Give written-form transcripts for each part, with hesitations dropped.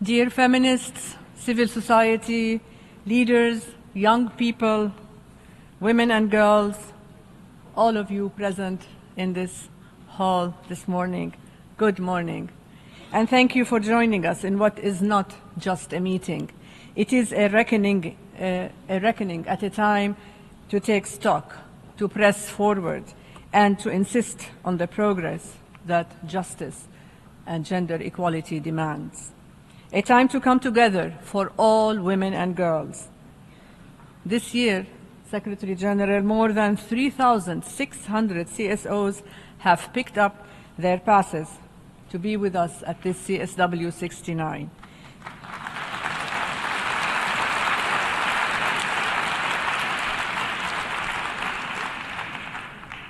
Dear feminists, civil society, leaders, young people, women and girls, all of you present in this hall this morning, good morning. And thank you for joining us in what is not just a meeting. It is a reckoning at a time to take stock, to press forward, and to insist on the progress that justice and gender equality demands. A time to come together for all women and girls. This year, Secretary-General, more than 3,600 CSOs have picked up their passes to be with us at this CSW 69.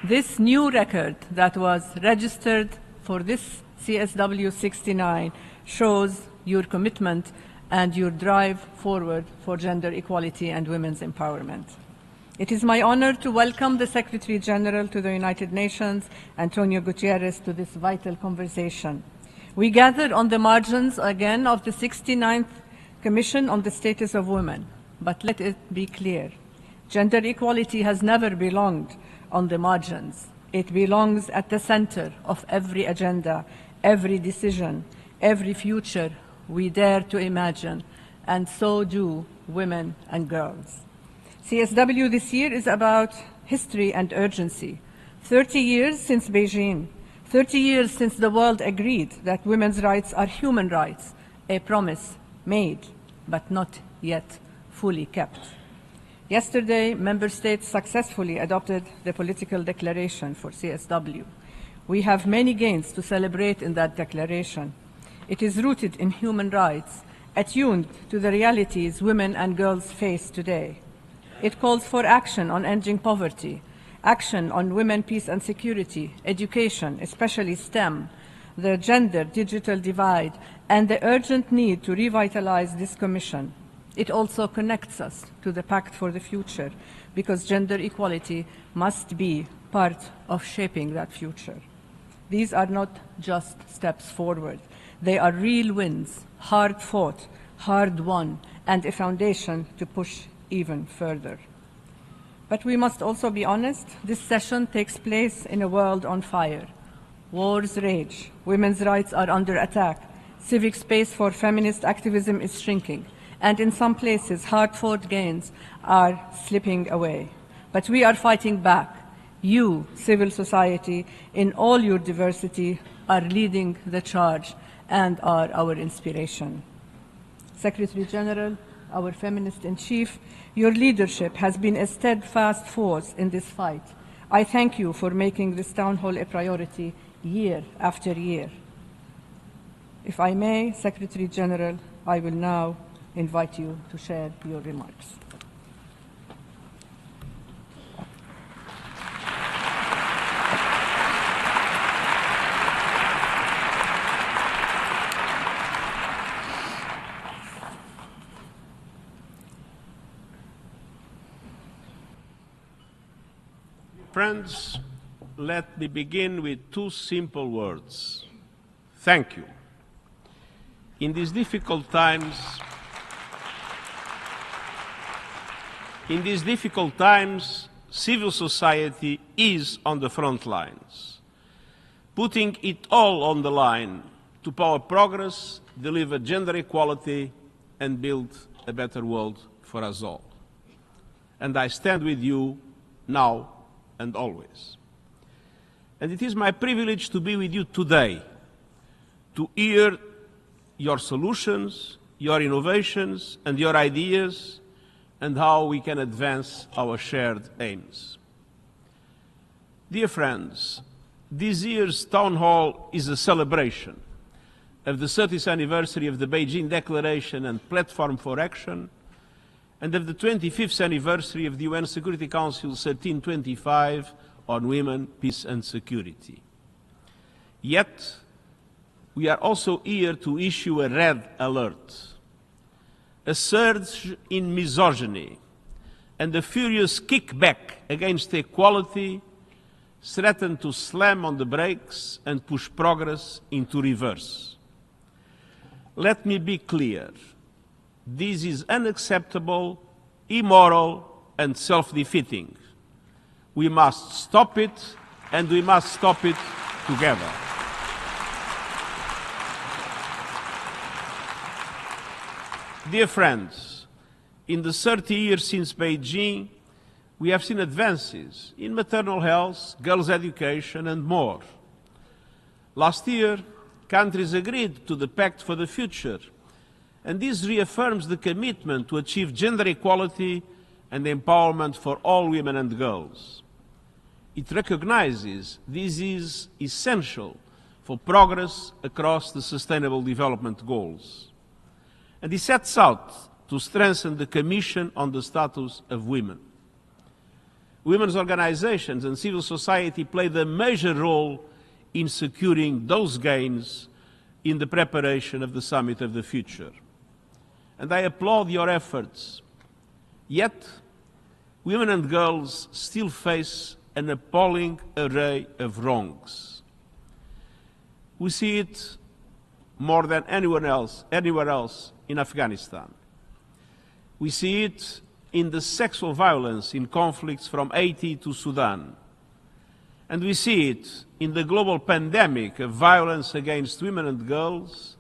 This new record that was registered for this CSW 69 shows your commitment and your drive forward for gender equality and women's empowerment. It is my honor to welcome the Secretary-General to the United Nations, António Guterres, to this vital conversation. We gather on the margins again of the 69th Commission on the Status of Women, but let it be clear, gender equality has never belonged on the margins. It belongs at the center of every agenda, every decision, every future we dare to imagine, and so do women and girls. CSW this year is about history and urgency. 30 years since Beijing, 30 years since the world agreed that women's rights are human rights, a promise made but not yet fully kept. Yesterday, member states successfully adopted the political declaration for CSW. We have many gains to celebrate in that declaration. It is rooted in human rights, attuned to the realities women and girls face today. It calls for action on ending poverty, action on women, peace and security, education, especially STEM, the gender digital divide, and the urgent need to revitalize this commission. It also connects us to the Pact for the Future, because gender equality must be part of shaping that future. These are not just steps forward. They are real wins, hard fought, hard won, and a foundation to push even further. But we must also be honest, this session takes place in a world on fire. Wars rage, women's rights are under attack, civic space for feminist activism is shrinking, and in some places hard-fought gains are slipping away. But we are fighting back. You, civil society, in all your diversity, are leading the charge and are our inspiration. Secretary-General, our feminist-in-chief, your leadership has been a steadfast force in this fight. I thank you for making this town hall a priority year after year. If I may, Secretary-General, I will now invite you to share your remarks. Friends, let me begin with two simple words. Thank you. In these difficult times, civil society is on the front lines, putting it all on the line to power progress, deliver gender equality, and build a better world for us all. And I stand with you now and always. And it is my privilege to be with you today, to hear your solutions, your innovations, and your ideas, and how we can advance our shared aims. Dear friends, this year's Town Hall is a celebration of the 30th anniversary of the Beijing Declaration and Platform for Action, and of the 25th anniversary of the UN Security Council 1325 on Women, Peace and Security. Yet, we are also here to issue a red alert. A surge in misogyny and a furious kickback against equality threaten to slam on the brakes and push progress into reverse. Let me be clear. This is unacceptable, immoral, and self-defeating. We must stop it, and we must stop it together. Dear friends, in the 30 years since Beijing, we have seen advances in maternal health, girls' education, and more. Last year, countries agreed to the Pact for the Future, and this reaffirms the commitment to achieve gender equality and empowerment for all women and girls. It recognizes this is essential for progress across the Sustainable Development Goals. And it sets out to strengthen the Commission on the Status of Women. Women's organizations and civil society played a major role in securing those gains in the preparation of the Summit of the Future. And I applaud your efforts. Yet, women and girls still face an appalling array of wrongs. We see it more than anywhere else in Afghanistan. We see it in the sexual violence in conflicts from Haiti to Sudan. And we see it in the global pandemic of violence against women and girls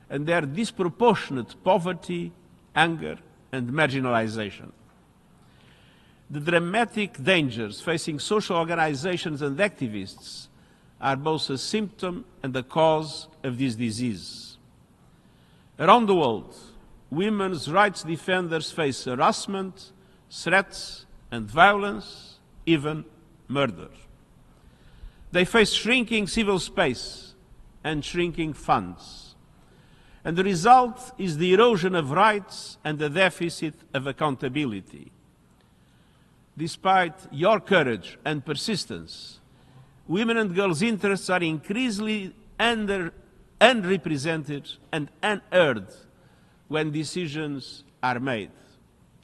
and their disproportionate poverty, anger, and marginalization. The dramatic dangers facing social organizations and activists are both a symptom and a cause of this disease. Around the world, women's rights defenders face harassment, threats, and violence, even murder. They face shrinking civil space and shrinking funds. And the result is the erosion of rights and the deficit of accountability. Despite your courage and persistence, women and girls' interests are increasingly unrepresented and unheard when decisions are made,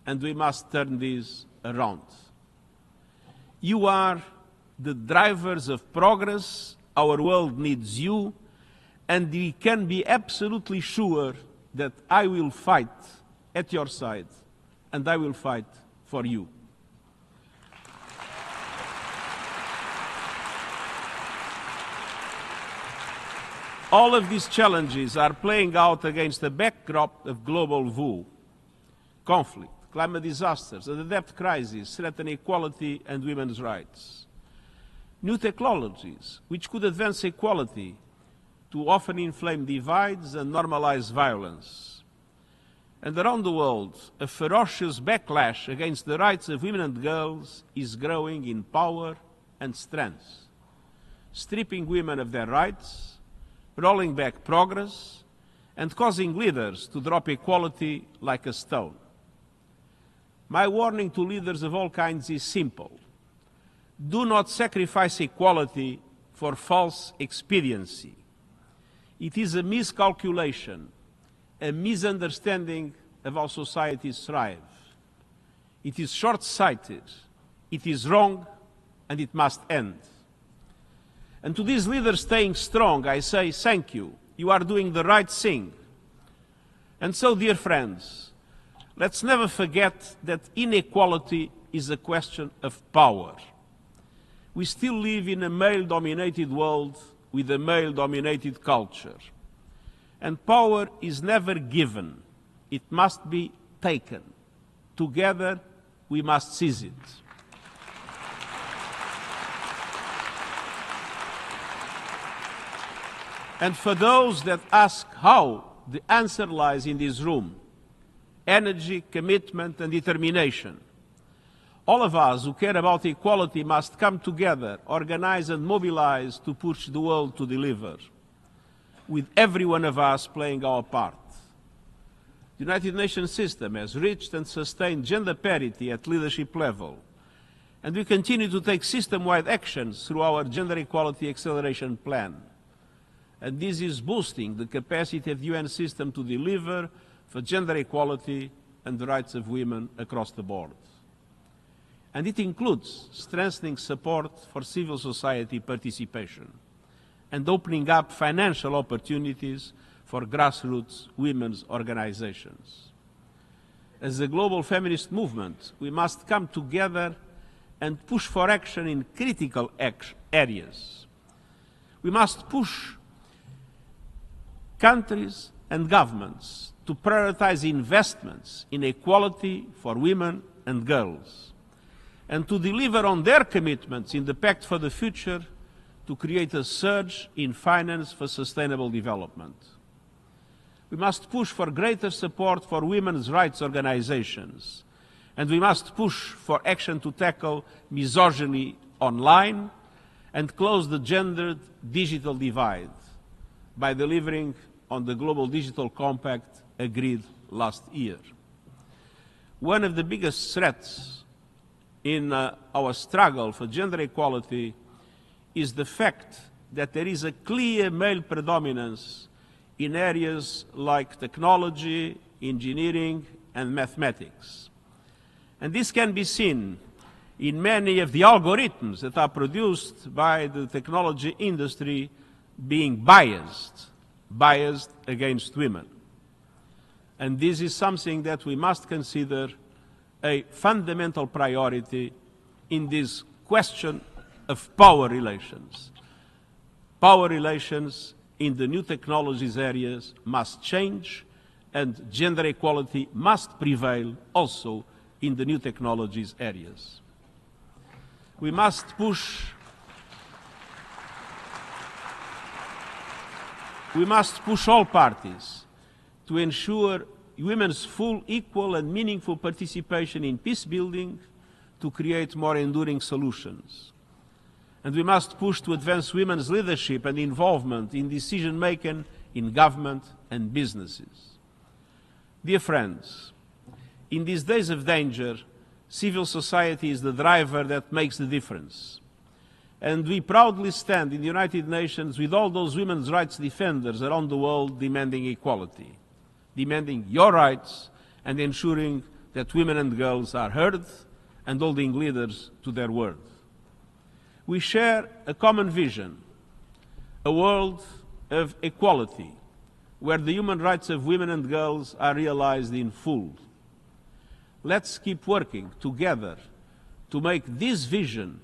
and we must turn this around. You are the drivers of progress. Our world needs you, and we can be absolutely sure that I will fight at your side, and I will fight for you. All of these challenges are playing out against a backdrop of global woe, conflict, climate disasters, and the debt crisis threaten equality and women's rights. New technologies, which could advance equality, to often inflame divides and normalize violence. And around the world, a ferocious backlash against the rights of women and girls is growing in power and strength, stripping women of their rights, rolling back progress, and causing leaders to drop equality like a stone. My warning to leaders of all kinds is simple. Do not sacrifice equality for false expediency. It is a miscalculation, a misunderstanding of how societies thrive. It is short-sighted, it is wrong, and it must end. And to these leaders staying strong, I say thank you. You are doing the right thing. And so, dear friends, let's never forget that inequality is a question of power. We still live in a male-dominated world with a male-dominated culture. And power is never given. It must be taken. Together, we must seize it. And for those that ask how, the answer lies in this room: energy, commitment, and determination. All of us who care about equality must come together, organize and mobilize to push the world to deliver, with every one of us playing our part. The United Nations system has reached and sustained gender parity at leadership level, and we continue to take system-wide actions through our Gender Equality Acceleration Plan. And this is boosting the capacity of the UN system to deliver for gender equality and the rights of women across the board. And it includes strengthening support for civil society participation and opening up financial opportunities for grassroots women's organizations. As a global feminist movement, we must come together and push for action in critical areas. We must push countries and governments to prioritize investments in equality for women and girls, and to deliver on their commitments in the Pact for the Future to create a surge in finance for sustainable development. We must push for greater support for women's rights organizations, and we must push for action to tackle misogyny online and close the gendered digital divide by delivering on the Global Digital Compact agreed last year. One of the biggest threats in our struggle for gender equality is the fact that there is a clear male predominance in areas like technology, engineering, and mathematics. And this can be seen in many of the algorithms that are produced by the technology industry being biased against women. And this is something that we must consider a fundamental priority in this question of power relations. Power relations in the new technologies areas must change, and gender equality must prevail also in the new technologies areas. We must push all parties to ensure women's full, equal and meaningful participation in peace building to create more enduring solutions. And we must push to advance women's leadership and involvement in decision-making in government and businesses. Dear friends, in these days of danger, civil society is the driver that makes the difference. And we proudly stand in the United Nations with all those women's rights defenders around the world demanding equality, demanding your rights and ensuring that women and girls are heard and holding leaders to their word. We share a common vision, a world of equality, where the human rights of women and girls are realized in full. Let's keep working together to make this vision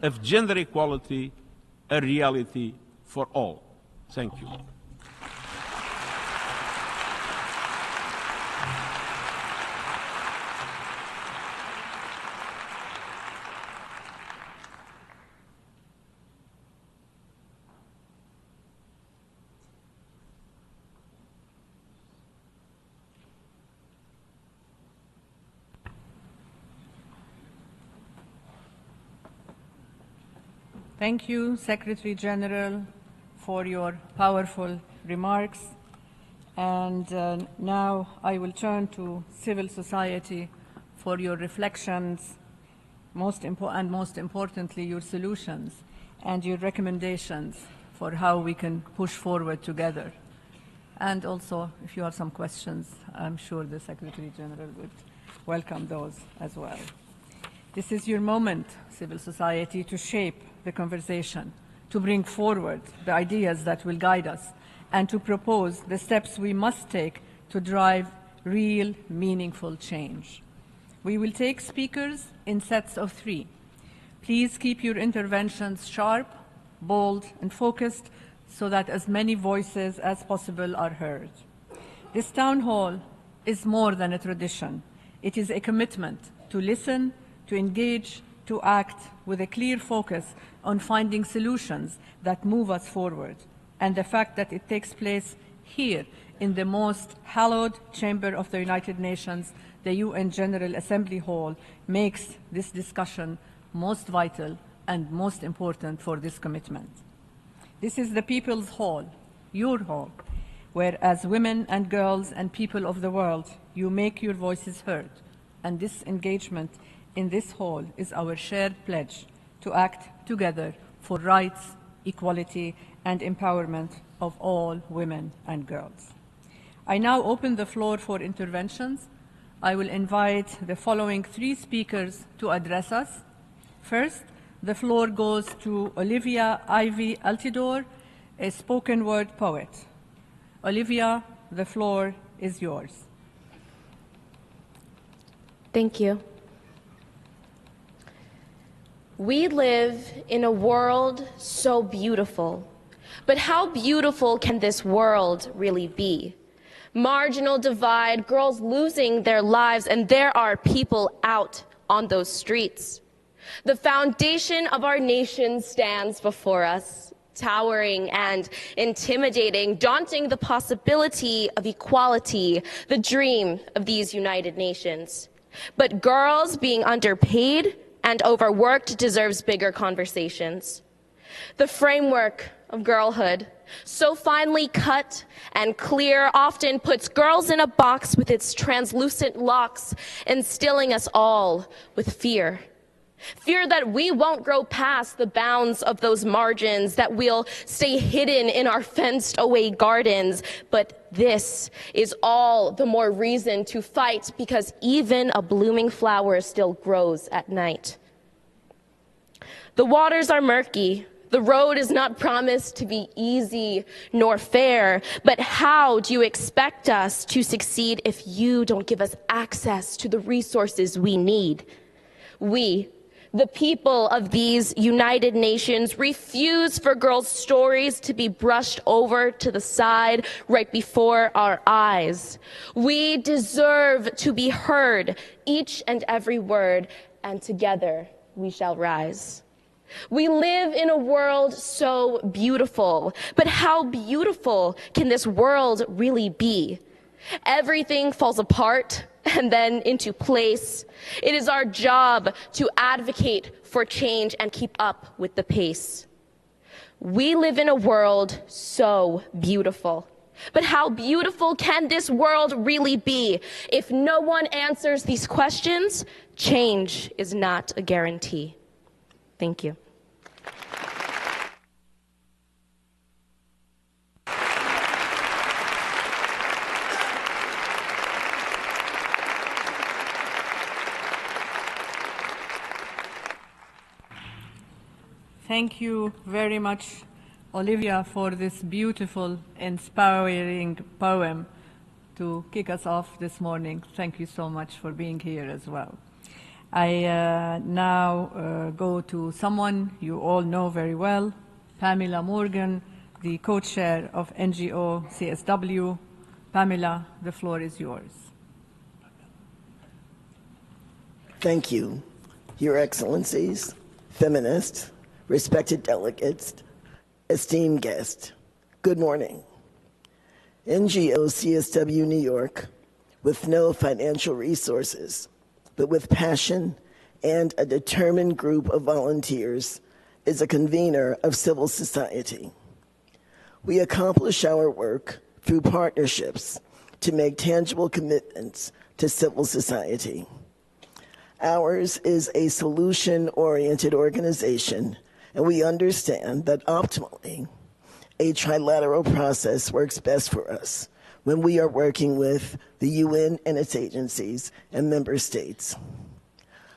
of gender equality a reality for all. Thank you. Thank you, Secretary-General, for your powerful remarks. And now I will turn to civil society for your reflections, most importantly, your solutions and your recommendations for how we can push forward together. And also, if you have some questions, I'm sure the Secretary-General would welcome those as well. This is your moment, civil society, to shape the conversation, to bring forward the ideas that will guide us, and to propose the steps we must take to drive real, meaningful change. We will take speakers in sets of 3. Please keep your interventions sharp, bold, and focused so that as many voices as possible are heard. This town hall is more than a tradition. It is a commitment to listen, to engage, to act with a clear focus on finding solutions that move us forward. And the fact that it takes place here in the most hallowed chamber of the United Nations, the UN General Assembly Hall, makes this discussion most vital and most important for this commitment. This is the People's Hall, your hall, where as women and girls and people of the world, you make your voices heard. And this engagement in this hall is our shared pledge to act together for rights, equality, and empowerment of all women and girls. I now open the floor for interventions. I will invite the following 3 speakers to address us. First, the floor goes to Olivia Ivy Altidore, a spoken word poet. Olivia, the floor is yours. Thank you. We live in a world so beautiful, but how beautiful can this world really be? Marginal divide, girls losing their lives, and there are people out on those streets. The foundation of our nation stands before us, towering and intimidating, daunting the possibility of equality, the dream of these United Nations. But girls being underpaid and overworked deserves bigger conversations. The framework of girlhood, so finely cut and clear, often puts girls in a box with its translucent locks, instilling us all with fear. Fear that we won't grow past the bounds of those margins, that we'll stay hidden in our fenced-away gardens. But this is all the more reason to fight, because even a blooming flower still grows at night. The waters are murky. The road is not promised to be easy nor fair, but how do you expect us to succeed if you don't give us access to the resources we need? We, the people of these United Nations, refuse for girls' stories to be brushed over to the side right before our eyes. We deserve to be heard, each and every word, and together we shall rise. We live in a world so beautiful, but how beautiful can this world really be? Everything falls apart and then into place. It is our job to advocate for change and keep up with the pace. We live in a world so beautiful, but how beautiful can this world really be? If no one answers these questions, change is not a guarantee. Thank you. Thank you very much, Olivia, for this beautiful, inspiring poem to kick us off this morning. Thank you so much for being here as well. I now go to someone you all know very well, Pamela Morgan, the co-chair of NGO CSW. Pamela, the floor is yours. Thank you, Your Excellencies, feminists, respected delegates, esteemed guests. Good morning. NGO CSW New York, with no financial resources, but with passion and a determined group of volunteers, is a convener of civil society. We accomplish our work through partnerships to make tangible commitments to civil society. Ours is a solution-oriented organization, and we understand that optimally, a trilateral process works best for us when we are working with the UN and its agencies and member states.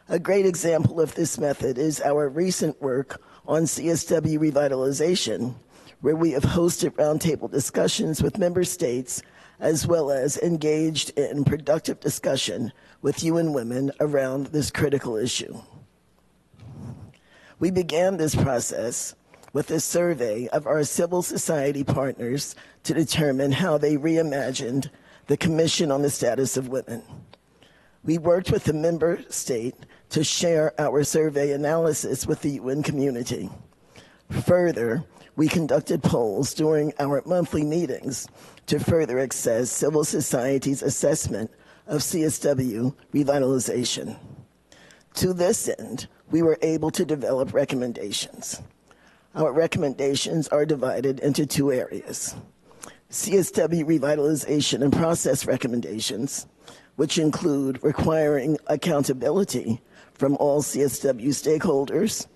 A great example of this method is our recent work on CSW revitalization, where we have hosted roundtable discussions with member states, as well as engaged in productive discussion with UN Women around this critical issue. We began this process with a survey of our civil society partners to determine how they reimagined the Commission on the Status of Women. We worked with the member state to share our survey analysis with the UN community. Further, we conducted polls during our monthly meetings to further assess civil society's assessment of CSW revitalization. To this end, we were able to develop recommendations. Our recommendations are divided into two areas: CSW revitalization and process recommendations, which include requiring accountability from all CSW stakeholders,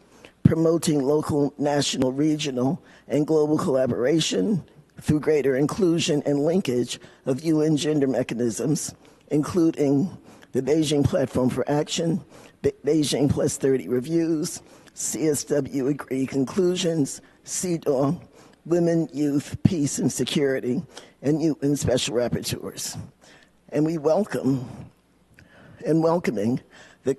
promoting local, national, regional, and global collaboration through greater inclusion and linkage of UN gender mechanisms, including the Beijing Platform for Action, Beijing Plus 30 reviews, CSW Agree conclusions, CEDAW, women, youth, peace and security, and UN special rapporteurs. And we welcoming the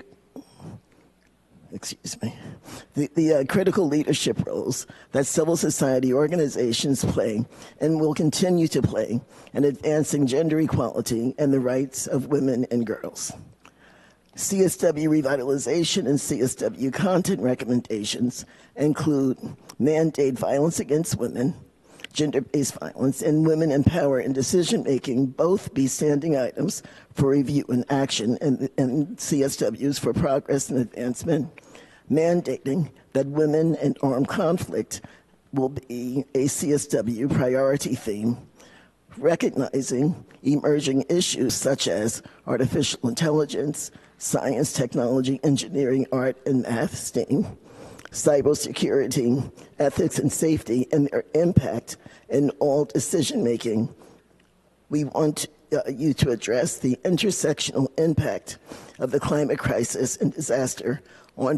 critical leadership roles that civil society organizations play and will continue to play in advancing gender equality and the rights of women and girls. CSW revitalization and CSW content recommendations include mandate violence against women, gender-based violence, and women in power and decision-making both be standing items for review and action and CSWs for progress and advancement, mandating that women and armed conflict will be a CSW priority theme, recognizing emerging issues such as artificial intelligence, science, technology, engineering, art, and math, STEAM, cybersecurity, ethics, and safety, and their impact in all decision-making. We want you to address the intersectional impact of the climate crisis and disaster on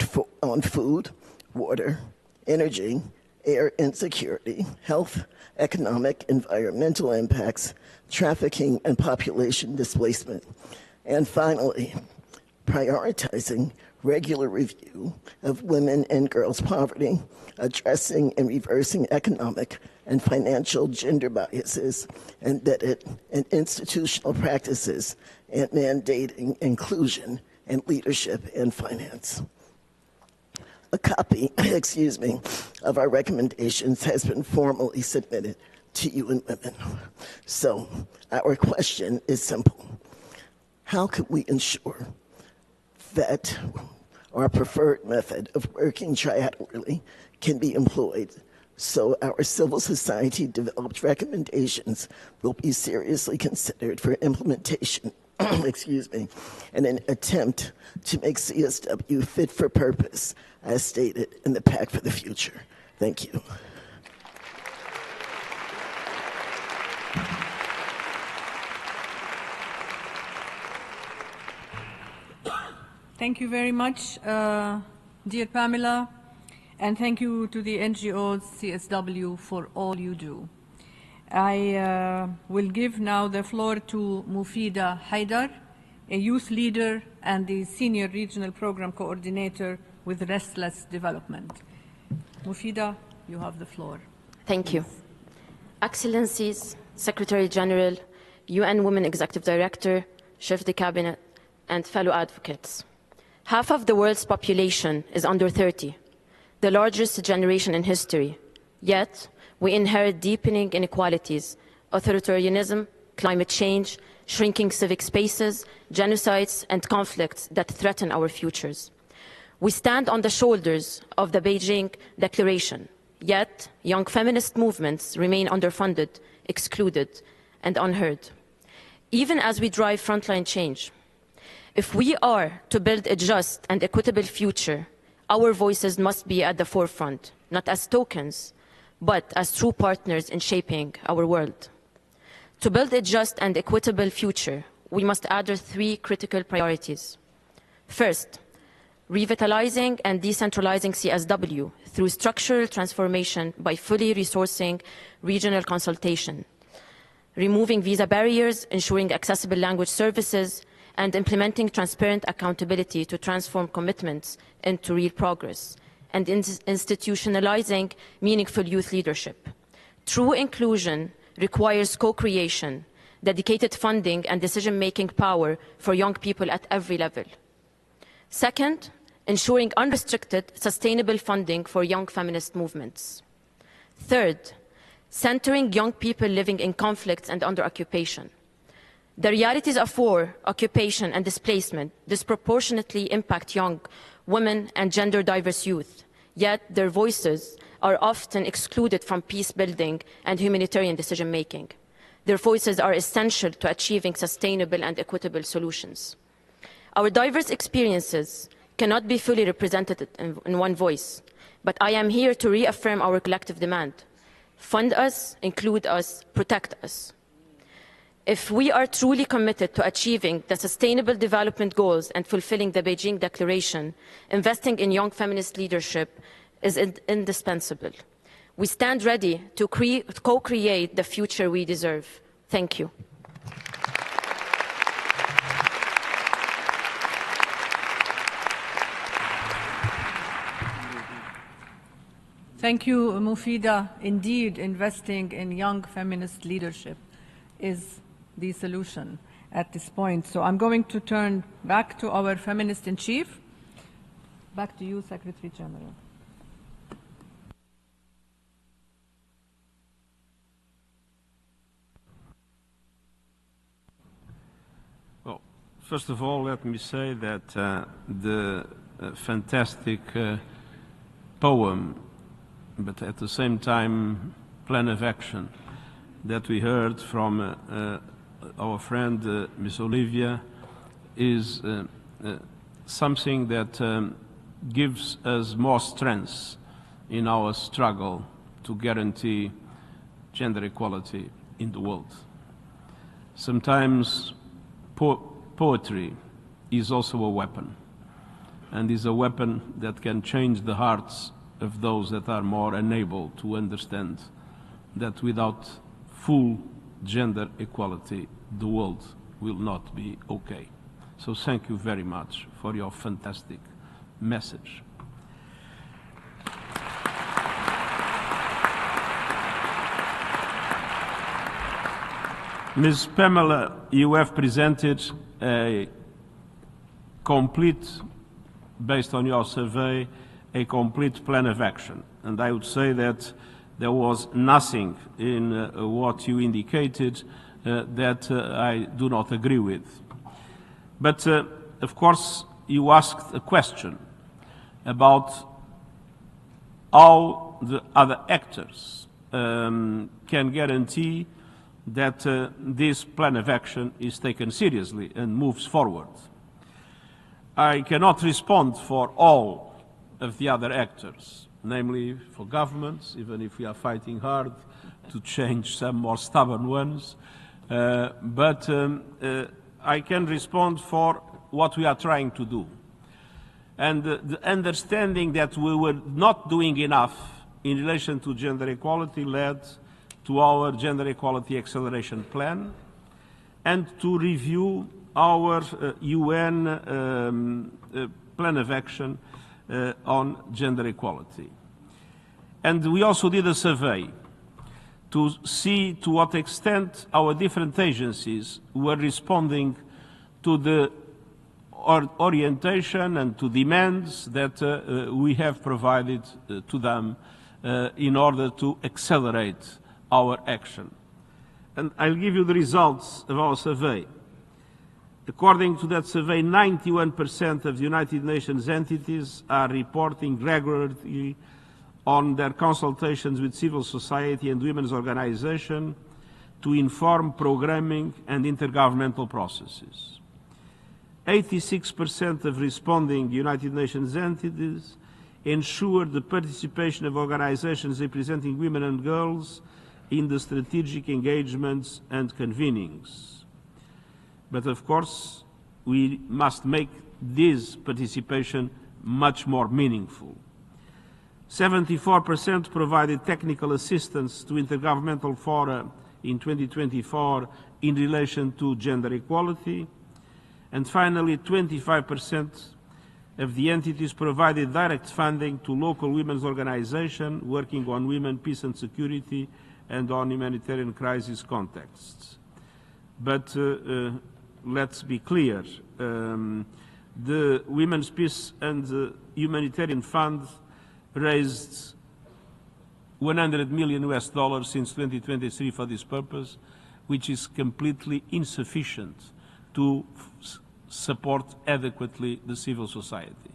food, water, energy, air insecurity, health, economic, environmental impacts, trafficking, and population displacement. And finally, prioritizing regular review of women and girls' poverty, addressing and reversing economic and financial gender biases embedded in institutional practices, and mandating inclusion and leadership in finance. A copy, of our recommendations has been formally submitted to UN Women. So our question is simple. How can we ensure that our preferred method of working trilaterally can be employed so our civil society developed recommendations will be seriously considered for implementation, in an attempt to make CSW fit for purpose as stated in the Pact for the Future. Thank you. Thank you very much, dear Pamela, and thank you to the NGOs, CSW, for all you do. I will give now the floor to Mufida Haidar, a youth leader and the Senior Regional Program Coordinator with Restless Development. Mufida, you have the floor. Thank you. Excellencies, Secretary-General, UN Women Executive Director, Chef de Cabinet, and fellow advocates. Half of the world's population is under 30, the largest generation in history. Yet, we inherit deepening inequalities, authoritarianism, climate change, shrinking civic spaces, genocides, and conflicts that threaten our futures. We stand on the shoulders of the Beijing Declaration, yet young feminist movements remain underfunded, excluded, and unheard. Even as we drive frontline change, if we are to build a just and equitable future, our voices must be at the forefront, not as tokens, but as true partners in shaping our world. To build a just and equitable future, we must address three critical priorities. First, revitalizing and decentralizing CSW through structural transformation by fully resourcing regional consultation, removing visa barriers, ensuring accessible language services, and implementing transparent accountability to transform commitments into real progress, and institutionalizing meaningful youth leadership. True inclusion requires co-creation, dedicated funding, and decision-making power for young people at every level. Second, ensuring unrestricted, sustainable funding for young feminist movements. Third, centering young people living in conflicts and under occupation. The realities of war, occupation, and displacement disproportionately impact young women and gender-diverse youth, yet their voices are often excluded from peace-building and humanitarian decision-making. Their voices are essential to achieving sustainable and equitable solutions. Our diverse experiences cannot be fully represented in one voice, but I am here to reaffirm our collective demand. Fund us, include us, protect us. If we are truly committed to achieving the Sustainable Development Goals and fulfilling the Beijing Declaration, investing in young feminist leadership is indispensable. We stand ready to co-create the future we deserve. Thank you. Thank you, Mufida. Indeed, investing in young feminist leadership is the solution at this point. So I'm going to turn back to our feminist-in-chief. Back to you, Secretary-General. Well, first of all, let me say that the fantastic poem, but at the same time plan of action that we heard from our friend Ms. Olivia is something that gives us more strength in our struggle to guarantee gender equality in the world. Sometimes poetry is also a weapon, and is a weapon that can change the hearts of those that are more unable to understand that without full gender equality, the world will not be okay. So thank you very much for your fantastic message. Ms. Pamela, you have presented a complete, based on your survey, a complete plan of action. And I would say that there was nothing in what you indicated that I do not agree with. But, of course, you asked a question about how the other actors can guarantee that this plan of action is taken seriously and moves forward. I cannot respond for all of the other actors, namely for governments, even if we are fighting hard to change some more stubborn ones. But I can respond for what we are trying to do. And the understanding that we were not doing enough in relation to gender equality led to our Gender Equality Acceleration Plan and to review our UN plan of action on gender equality. And we also did a survey to see to what extent our different agencies were responding to the orientation and to demands that we have provided to them in order to accelerate our action. And I'll give you the results of our survey. According to that survey, 91% of the United Nations entities are reporting regularly on their consultations with civil society and women's organizations to inform programming and intergovernmental processes. 86% of responding United Nations entities ensure the participation of organizations representing women and girls in the strategic engagements and convenings. But of course, we must make this participation much more meaningful. 74% provided technical assistance to intergovernmental fora in 2024 in relation to gender equality. And finally, 25% of the entities provided direct funding to local women's organizations working on women, peace and security and on humanitarian crisis contexts. But let's be clear, the Women's Peace and Humanitarian Fund raised $100 million since 2023 for this purpose, which is completely insufficient to support adequately the civil society.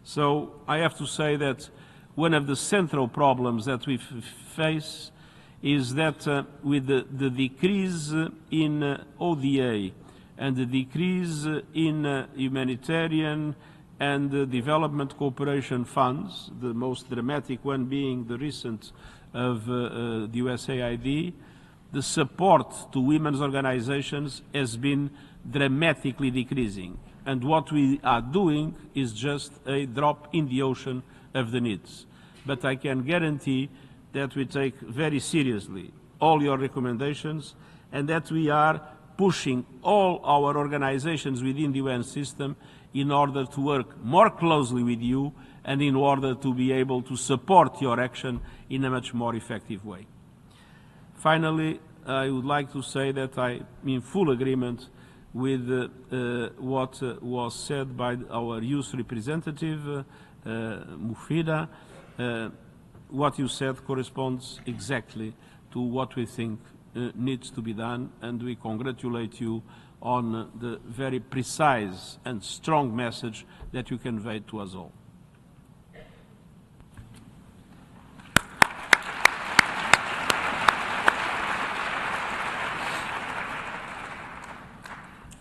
So I have to say that one of the central problems that we face is that with the decrease in ODA and the decrease in humanitarian and development cooperation funds, the most dramatic one being the recent of the USAID, the support to women's organizations has been dramatically decreasing. And what we are doing is just a drop in the ocean of the needs. But I can guarantee that we take very seriously all your recommendations and that we are pushing all our organizations within the UN system in order to work more closely with you and in order to be able to support your action in a much more effective way. Finally, I would like to say that I am in full agreement with what was said by our youth representative, Mufida. What you said corresponds exactly to what we think needs to be done, and we congratulate you on the very precise and strong message that you conveyed to us all.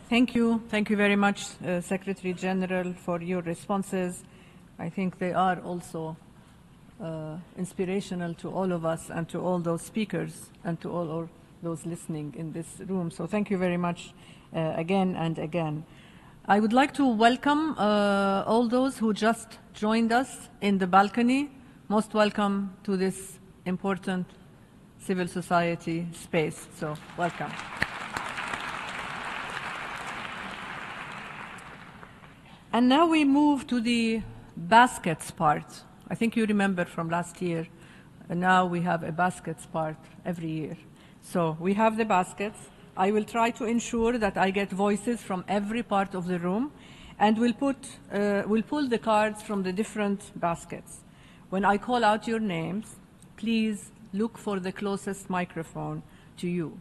Thank you. Thank you very much, Secretary General, for your responses. I think they are also inspirational to all of us and to all those speakers and to all those listening in this room. So thank you very much again and again. I would like to welcome all those who just joined us in the balcony. Most welcome to this important civil society space. So welcome. And now we move to the baskets part. I think you remember from last year, now we have a baskets part every year. So we have the baskets. I will try to ensure that I get voices from every part of the room, and we'll pull the cards from the different baskets. When I call out your names, please look for the closest microphone to you.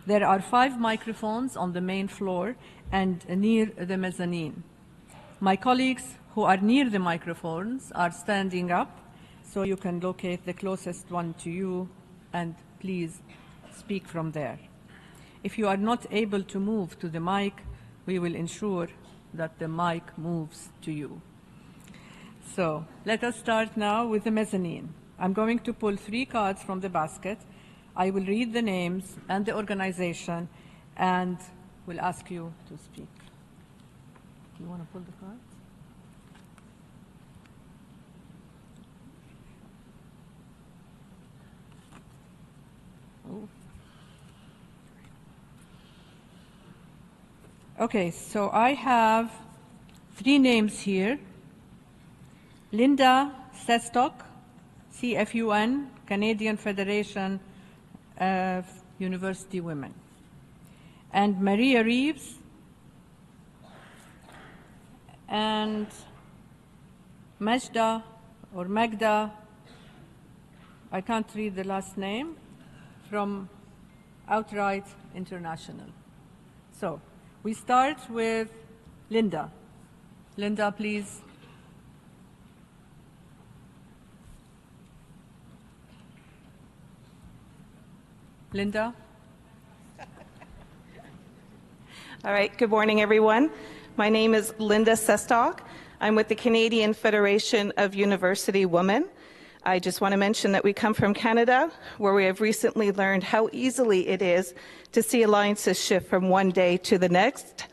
There are 5 microphones on the main floor and near the mezzanine. My colleagues who are near the microphones are standing up, so you can locate the closest one to you and please speak from there. If you are not able to move to the mic, we will ensure that the mic moves to you. So let us start now with the mezzanine. I'm going to pull 3 cards from the basket. I will read the names and the organization and will ask you to speak. You want to pull the cards? Oh. Okay, so I have 3 names here. Linda Sestock, CFUN, Canadian Federation of University Women. And Maria Reeves, and Magda, I can't read the last name, from Outright International. So we start with Linda. Linda, please. Linda? All right, good morning, everyone. My name is Linda Sestock. I'm with the Canadian Federation of University Women. I just want to mention that we come from Canada, where we have recently learned how easily it is to see alliances shift from one day to the next.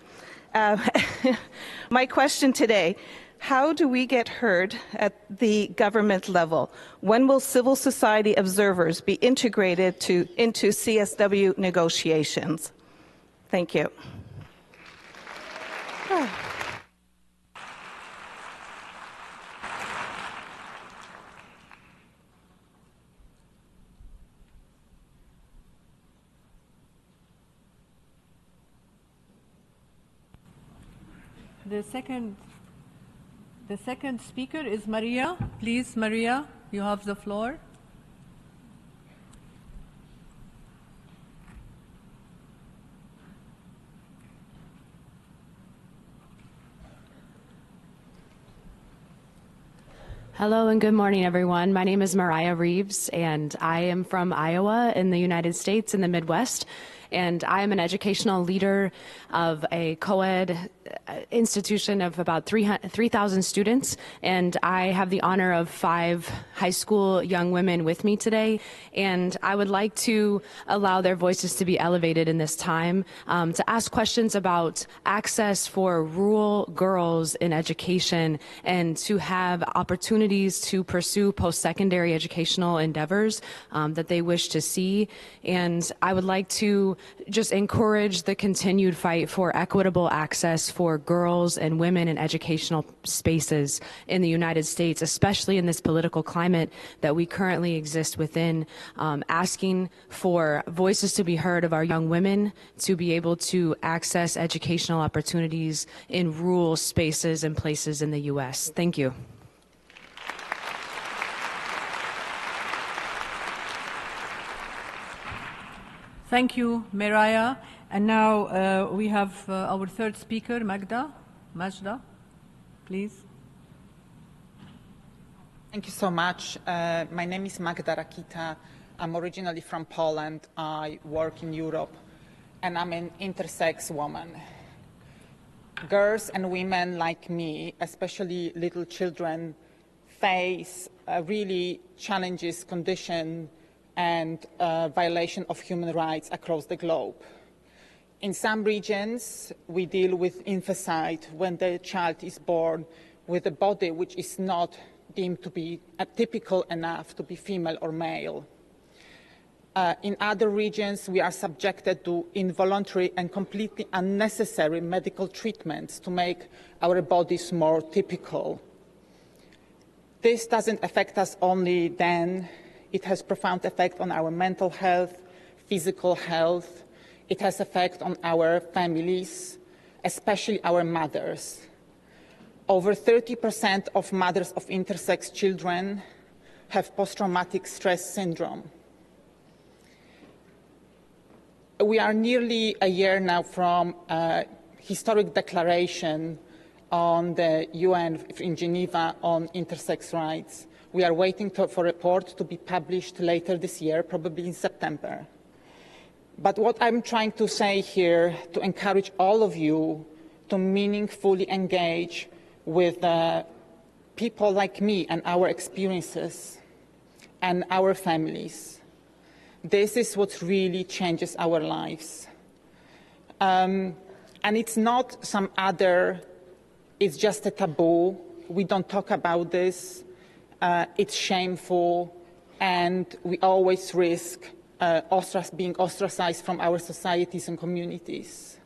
My question today, how do we get heard at the government level? When will civil society observers be integrated into CSW negotiations? Thank you. The second speaker is Maria. Please, Maria, you have the floor. Hello and good morning, everyone. My name is Mariah Reeves, and I am from Iowa in the United States in the Midwest. and I am an educational leader of a co-ed institution of about 3,000 students, and I have the honor of 5 high school young women with me today, and I would like to allow their voices to be elevated in this time, to ask questions about access for rural girls in education and to have opportunities to pursue post-secondary educational endeavors that they wish to see. And I would like to just encourage the continued fight for equitable access for girls and women in educational spaces in the United States, especially in this political climate that we currently exist within, asking for voices to be heard of our young women to be able to access educational opportunities in rural spaces and places in the U.S. Thank you. Thank you, Mariah. And now we have our third speaker, Majda, please. Thank you so much. My name is Magda Rakita. I'm originally from Poland. I work in Europe, and I'm an intersex woman. Girls and women like me, especially little children, face really challenges, condition, and violation of human rights across the globe. In some regions, we deal with infanticide when the child is born with a body which is not deemed to be atypical enough to be female or male. In other regions, we are subjected to involuntary and completely unnecessary medical treatments to make our bodies more typical. This doesn't affect us only then. It has profound effect on our mental health, physical health. It has effect on our families, especially our mothers. Over 30% of mothers of intersex children have post-traumatic stress syndrome. We are nearly a year now from a historic declaration on the UN in Geneva on intersex rights. We are waiting for a report to be published later this year, probably in September. But what I'm trying to say here, to encourage all of you to meaningfully engage with people like me and our experiences and our families. This is what really changes our lives. And it's not some other, it's just a taboo. We don't talk about this. It's shameful, and we always risk being ostracized from our societies and communities.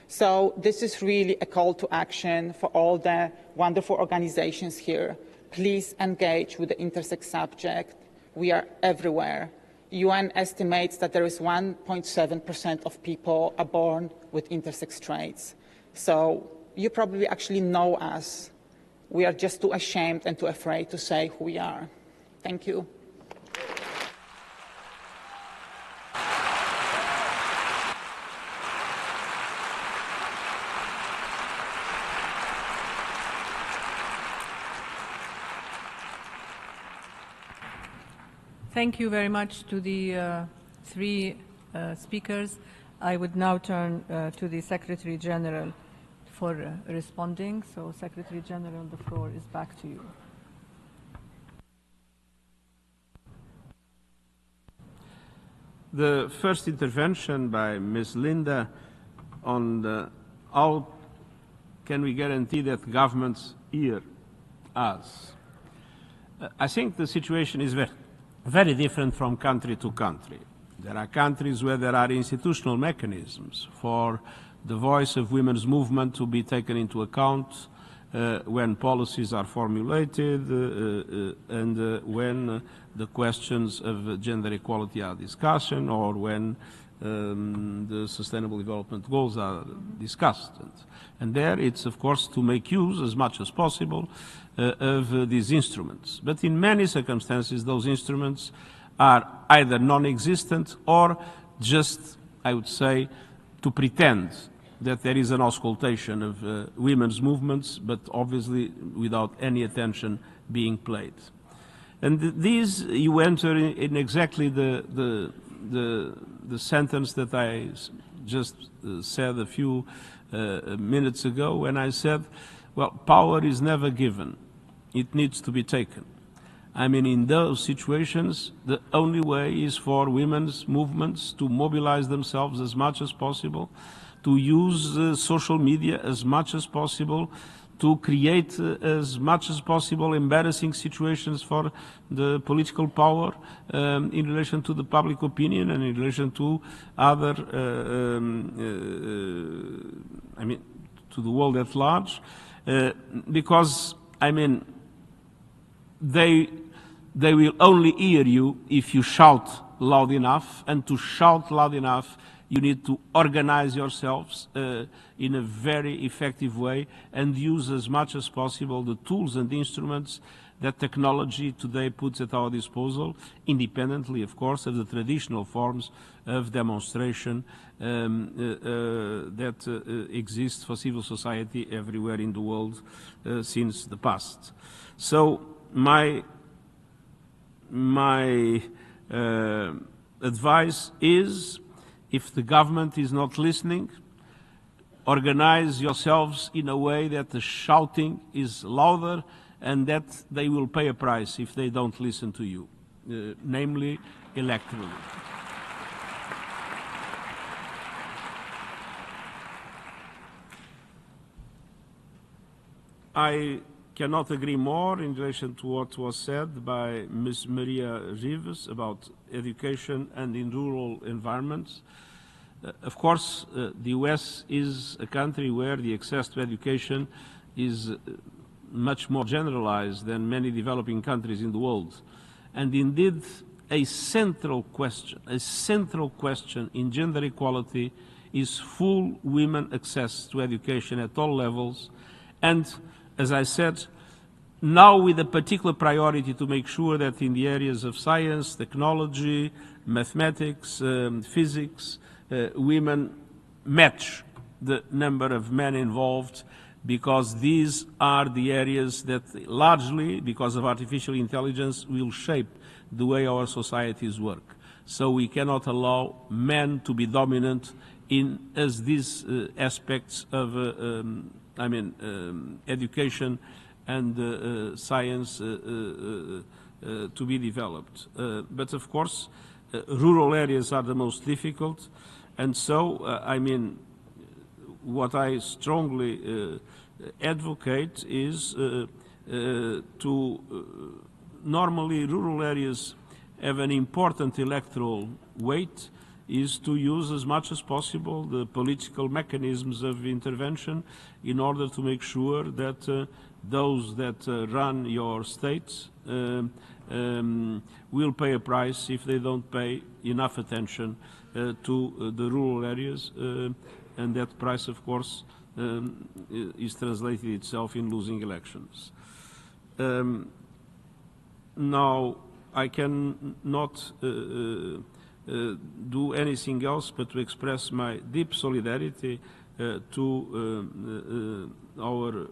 So this is really a call to action for all the wonderful organizations here. Please engage with the intersex subject. We are everywhere. UN estimates that there is 1.7% of people are born with intersex traits. So you probably actually know us. We are just too ashamed and too afraid to say who we are. Thank you. Thank you very much to the 3 speakers. I would now turn to the Secretary-General for responding. So, Secretary-General, the floor is back to you. The first intervention by Ms. Linda on how can we guarantee that governments hear us. I think the situation is very different from country to country. There are countries where there are institutional mechanisms for the voice of women's movement to be taken into account when policies are formulated and when the questions of gender equality are discussed or when the Sustainable Development Goals are discussed. And there it's, of course, to make use as much as possible of these instruments. But in many circumstances, those instruments are either non-existent or just, I would say, to pretend that there is an auscultation of women's movements, but obviously without any attention being paid. And these, you enter in exactly the the sentence that I just said a few minutes ago when I said, well, power is never given. It needs to be taken. I mean, in those situations, the only way is for women's movements to mobilize themselves as much as possible, to use social media as much as possible, to create as much as possible embarrassing situations for the political power in relation to the public opinion and in relation to other, I mean, to the world at large, because, I mean, they will only hear you if you shout loud enough, and to shout loud enough, you need to organize yourselves in a very effective way and use as much as possible the tools and instruments that technology today puts at our disposal, independently, of course, of the traditional forms of demonstration that exist for civil society everywhere in the world since the past. So my advice is, if the government is not listening, organize yourselves in a way that the shouting is louder and that they will pay a price if they don't listen to you, namely electorally. I cannot agree more in relation to what was said by Ms. Maria Rivas about education and in rural environments. Of course, the US is a country where the access to education is much more generalized than many developing countries in the world. And indeed, a central question in gender equality is full women access to education at all levels. And as I said, now with a particular priority to make sure that in the areas of science, technology, mathematics, physics, women match the number of men involved, because these are the areas that largely, because of artificial intelligence, will shape the way our societies work. So we cannot allow men to be dominant in as these aspects of education and science to be developed. But of course, rural areas are the most difficult, and so, what I strongly advocate is normally rural areas have an important electoral weight, is to use as much as possible the political mechanisms of intervention in order to make sure that those that run your states will pay a price if they don't pay enough attention to the rural areas, and that price, of course, is translated itself in losing elections. Now, I cannot do anything else but to express my deep solidarity to our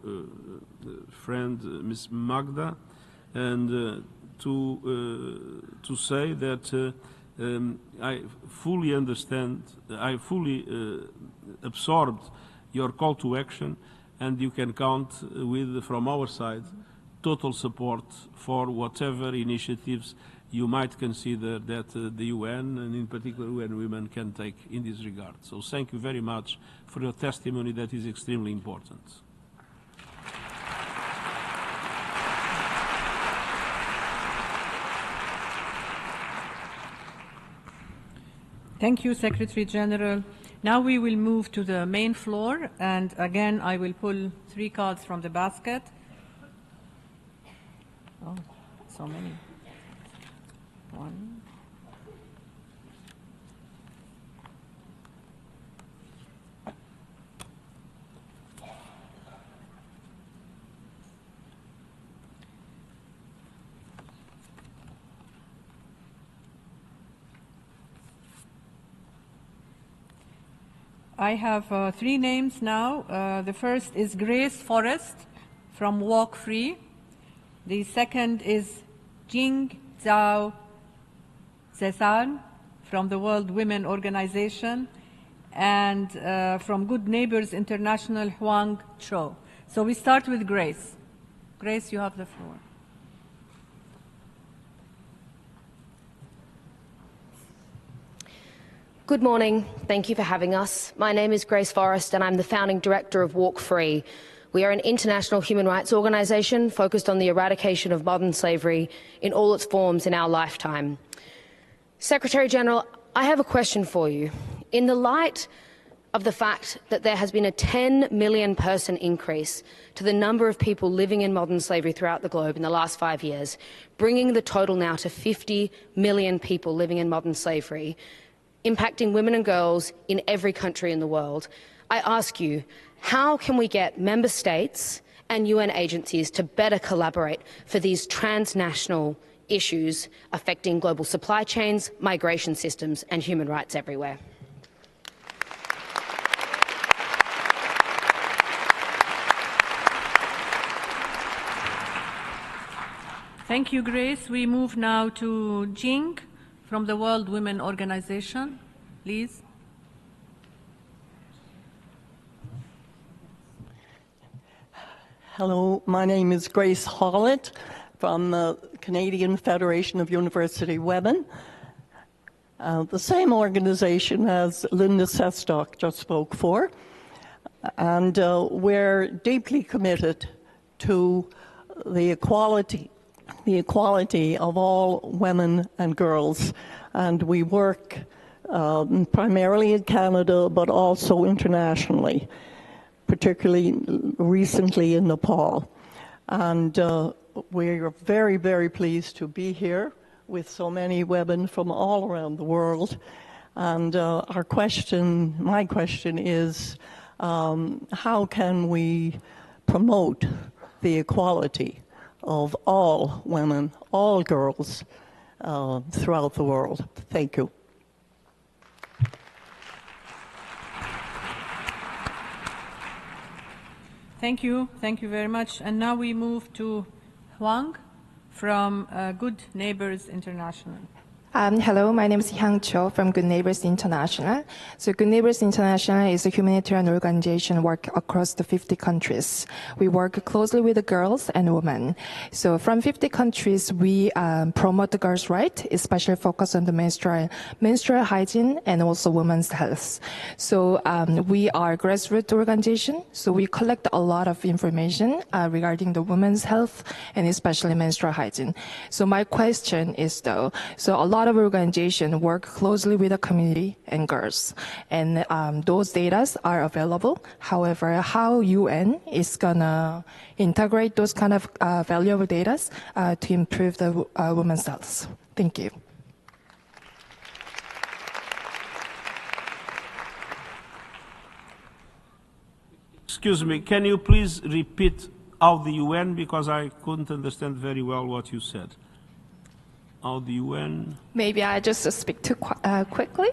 friend Ms. Magda, and to say that I fully understand, I fully absorbed your call to action, and you can count with, from our side, total support for whatever initiatives you might consider that the UN, and in particular UN Women, can take in this regard. So thank you very much for your testimony that is extremely important. Thank you, Secretary General. Now we will move to the main floor, and again I will pull 3 cards from the basket. Oh, so many. 1. I have 3 names now. The first is Grace Forrest from Walk Free. The second is Jing Zhao Zezan from the World Women Organization, and from Good Neighbors International, Huang Cho. So we start with Grace. Grace, you have the floor. Good morning. Thank you for having us. My name is Grace Forrest, and I'm the founding director of Walk Free. We are an international human rights organization focused on the eradication of modern slavery in all its forms in our lifetime. Secretary-General, I have a question for you. In the light of the fact that there has been a 10 million person increase to the number of people living in modern slavery throughout the globe in the last 5 years, bringing the total now to 50 million people living in modern slavery, impacting women and girls in every country in the world, I ask you, how can we get member states and UN agencies to better collaborate for these transnational issues affecting global supply chains, migration systems, and human rights everywhere? Thank you, Grace. We move now to Jing from the World Women Organization, please. Hello, my name is Grace Hollett from the Canadian Federation of University Women. The same organization as Linda Sestock just spoke for, and we're deeply committed to the equality of all women and girls, and we work primarily in Canada, but also internationally, particularly recently in Nepal. And we're very, very pleased to be here with so many women from all around the world. And my question is, how can we promote the equality of all women, all girls throughout the world? Thank you. Thank you. Thank you very much. And now we move to Huang from Good Neighbors International. Hello, my name is Hyang Cho from Good Neighbors International. So Good Neighbors International is a humanitarian organization work across the 50 countries. We work closely with the girls and women. So from 50 countries, we promote the girls' rights, especially focus on the menstrual hygiene and also women's health. So we are a grassroots organization, so we collect a lot of information regarding the women's health and especially menstrual hygiene. So my question is though, so a lot of organizations work closely with the community and girls, and those data are available. However, how UN is gonna integrate those kind of valuable data to improve the women's health? Thank you. Excuse me, can you please repeat how the UN, because I couldn't understand very well what you said. How the UN? Maybe I just speak too quickly.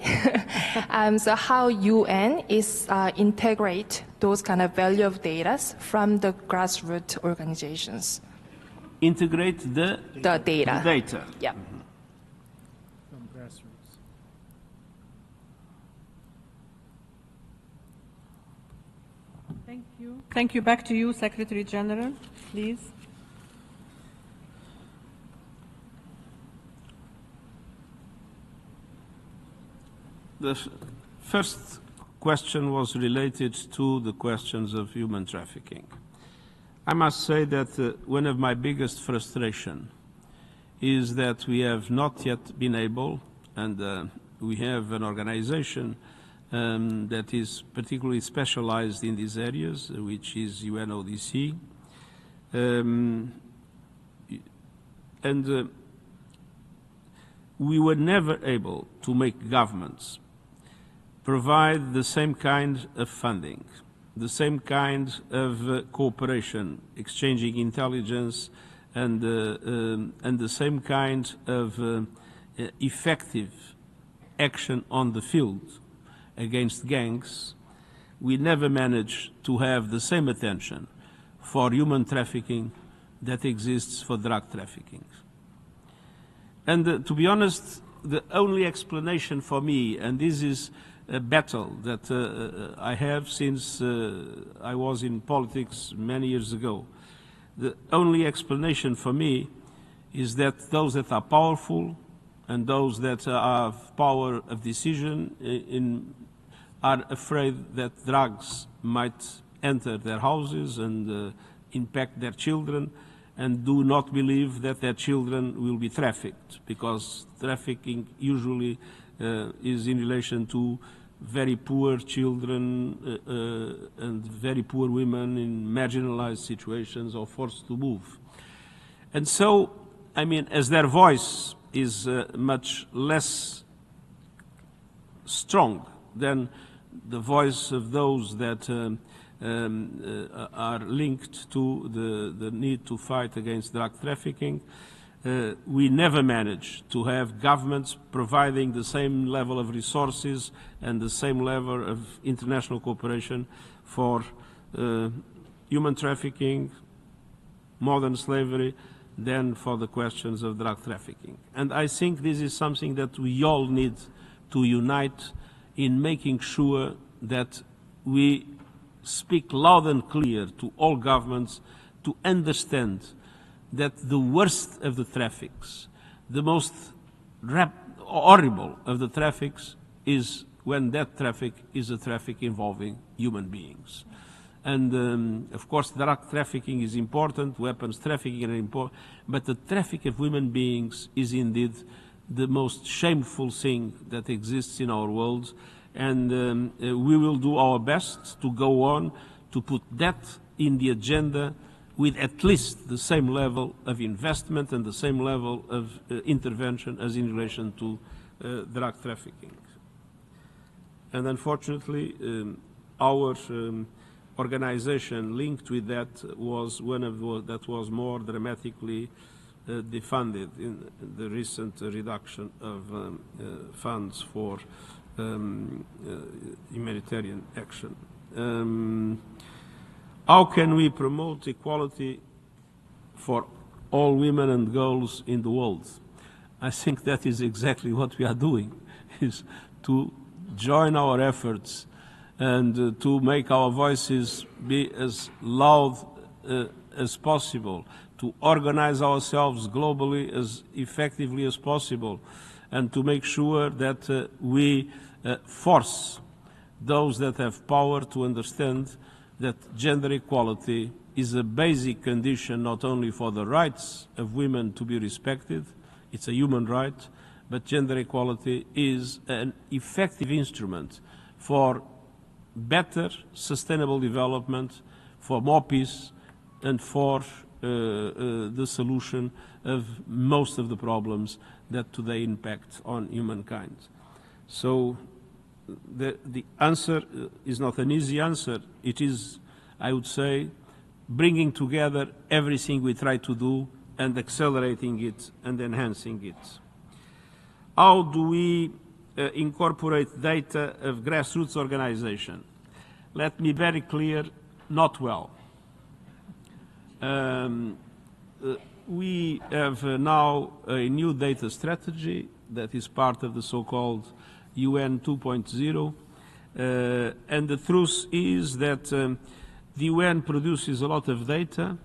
So how UN is integrate those kind of value of data from the grassroots organizations. Integrate the data. The data. Yeah. From grassroots. Thank you. Thank you. Back to you, Secretary General, please. The first question was related to the questions of human trafficking. I must say that one of my biggest frustrations is that we have not yet been able, and we have an organization that is particularly specialized in these areas, which is UNODC, and we were never able to make governments provide the same kind of funding, the same kind of cooperation, exchanging intelligence, and the same kind of effective action on the field against gangs. We never managed to have the same attention for human trafficking that exists for drug trafficking. And to be honest, the only explanation for me, and this is a battle that I have since I was in politics many years ago, the only explanation for me is that those that are powerful and those that have power of decision are afraid that drugs might enter their houses and impact their children, and do not believe that their children will be trafficked, because trafficking usually is in relation to very poor children and very poor women in marginalized situations or forced to move. And so, I mean, as their voice is much less strong than the voice of those that are linked to the need to fight against drug trafficking, we never manage to have governments providing the same level of resources and the same level of international cooperation for human trafficking, modern slavery, than for the questions of drug trafficking. And I think this is something that we all need to unite in making sure that we speak loud and clear to all governments to understand that the worst of the traffics, the most horrible of the traffics, is when that traffic is a traffic involving human beings. And of course, drug trafficking is important, weapons trafficking are important, but the traffic of human beings is indeed the most shameful thing that exists in our world. And we will do our best to go on to put that in the agenda with at least the same level of investment and the same level of intervention as in relation to drug trafficking. And unfortunately, our organization linked with that was one of those that was more dramatically defunded in the recent reduction of funds for humanitarian action. How can we promote equality for all women and girls in the world? I think that is exactly what we are doing, is to join our efforts and to make our voices be as loud as possible, to organize ourselves globally as effectively as possible, and to make sure that we force those that have power to understand that gender equality is a basic condition not only for the rights of women to be respected, it's a human right, but gender equality is an effective instrument for better sustainable development, for more peace, and for the solution of most of the problems that today impact on humankind. So the answer is not an easy answer. It is, I would say, bringing together everything we try to do and accelerating it and enhancing it. How do we incorporate data of grassroots organization? Let me be very clear, not well. We have now a new data strategy that is part of the so-called UN 2.0, and the truth is that the UN produces a lot of data,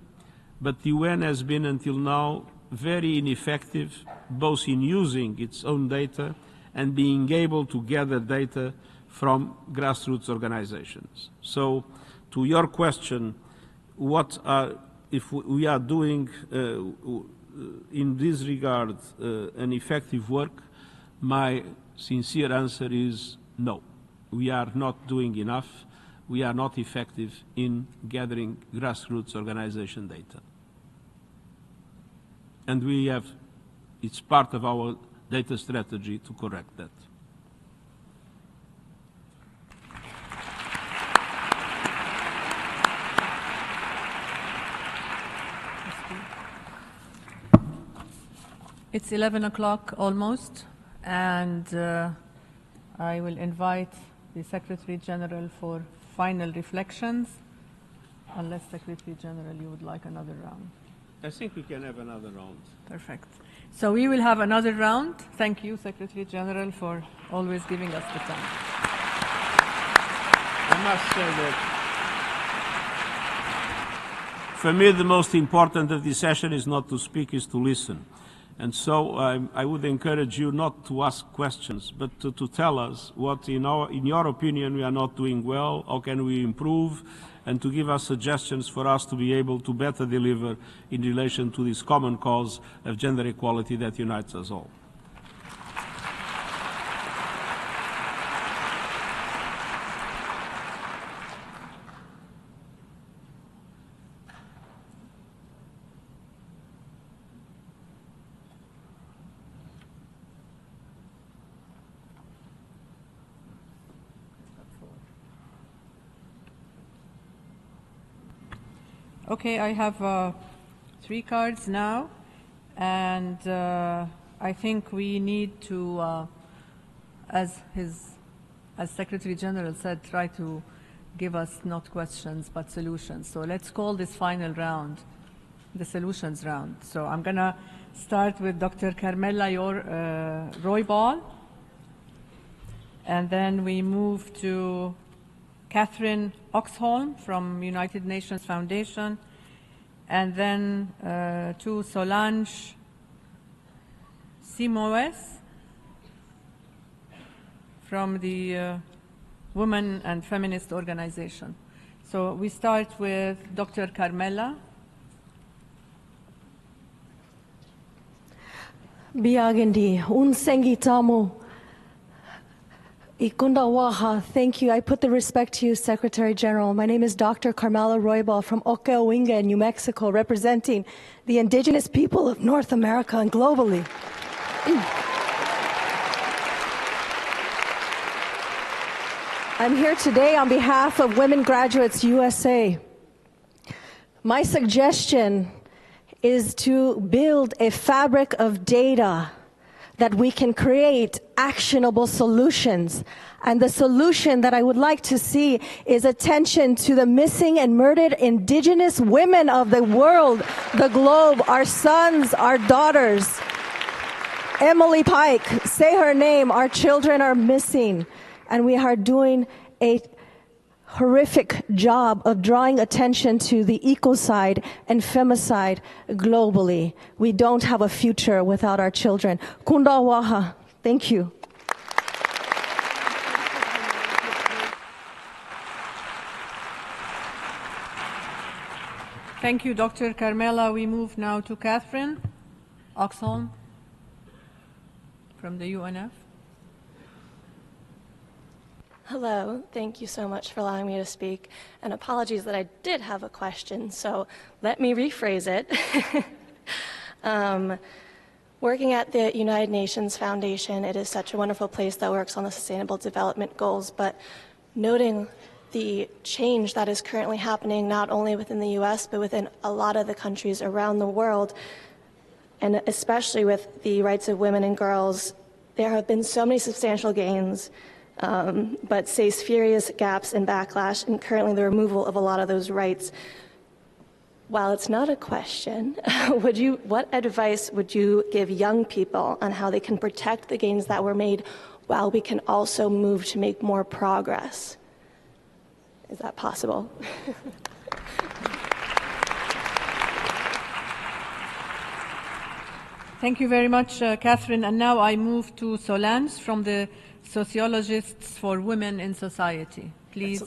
but the UN has been until now very ineffective both in using its own data and being able to gather data from grassroots organizations. So to your question, if we are doing in this regard an effective work, my sincere answer is no. We are not doing enough. We are not effective in gathering grassroots organization data. And it's part of our data strategy to correct that. It's 11 o'clock almost, and I will invite the Secretary-General for final reflections, unless Secretary-General, you would like another round. I think we can have another round. Perfect. So we will have another round. Thank you, Secretary General, for always giving us the time. I must say that for me the most important of this session is not to speak, is to listen. And so I would encourage you not to ask questions, but to tell us what, in your opinion, we are not doing well, how can we improve, and to give us suggestions for us to be able to better deliver in relation to this common cause of gender equality that unites us all. Okay, I have 3 cards now, and I think we need to, as Secretary General said, try to give us not questions but solutions. So let's call this final round the solutions round. So I'm going to start with Dr. Carmela Roybal, and then we move to Catherine Oxholm from United Nations Foundation, and then to Solange Simoes from the Women and Feminist Organization. So we start with Dr. Carmela. Biagandi, unsengitamu. Ikundawaha, thank you. I put the respect to you, Secretary General. My name is Dr. Carmela Roybal from Okeowinga, New Mexico, representing the indigenous people of North America and globally. I'm here today on behalf of Women Graduates USA. My suggestion is to build a fabric of data that we can create actionable solutions. And the solution that I would like to see is attention to the missing and murdered indigenous women of the world, the globe, our sons, our daughters. Emily Pike, say her name, our children are missing. And we are doing a horrific job of drawing attention to the ecocide and femicide globally. We don't have a future without our children. Kundawaha, thank you. Thank you, Dr. Carmela. We move now to Catherine Oxholm from the UNF. Hello, thank you so much for allowing me to speak, and apologies that I did have a question, so let me rephrase it. Working at the United Nations Foundation, it is such a wonderful place that works on the Sustainable Development Goals, but noting the change that is currently happening not only within the US, but within a lot of the countries around the world, and especially with the rights of women and girls, there have been so many substantial gains, but face furious gaps and backlash, and currently the removal of a lot of those rights. While it's not a question, what advice would you give young people on how they can protect the gains that were made while we can also move to make more progress? Is that possible? Thank you very much, Catherine. And now I move to Solange from the Sociologists for Women in Society. Please.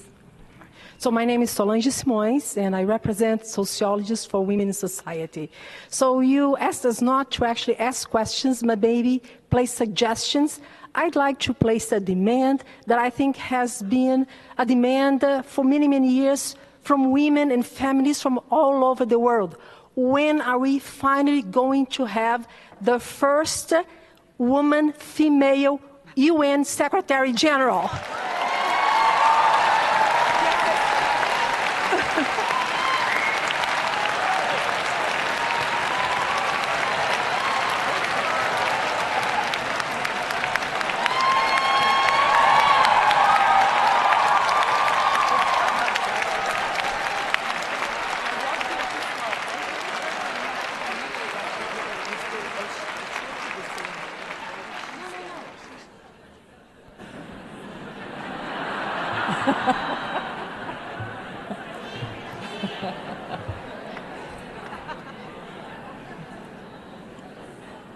So my name is Solange Simoes, and I represent Sociologists for Women in Society. So you asked us not to actually ask questions, but maybe place suggestions. I'd like to place a demand that I think has been a demand for many, many years from women and families from all over the world. When are we finally going to have the first woman, female UN Secretary-General?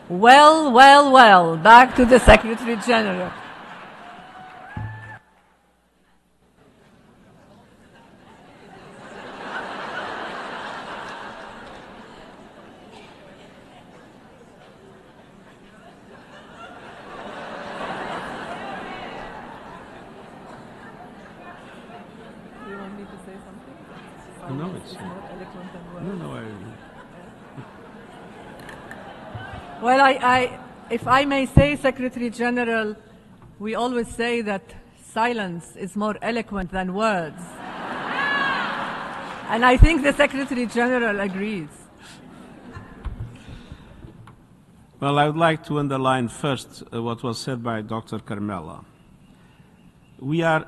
Well, well, well, back to the Secretary General. Do you want me to say something? No, it's more eloquent than words. no. Well, if I may say, Secretary General, we always say that silence is more eloquent than words. And I think the Secretary General agrees. Well, I would like to underline first what was said by Dr. Carmela. We are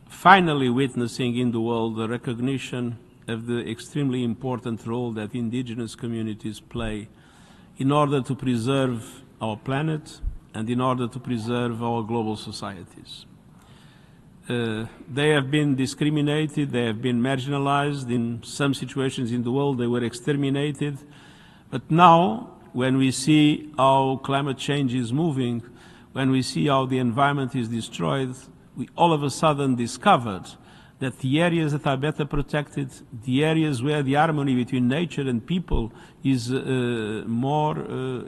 finally witnessing in the world the recognition of the extremely important role that indigenous communities play in order to preserve our planet and in order to preserve our global societies. They have been discriminated, they have been marginalized. In some situations in the world they were exterminated. But now, when we see how climate change is moving, when we see how the environment is destroyed, we all of a sudden discovered that the areas that are better protected, the areas where the harmony between nature and people is more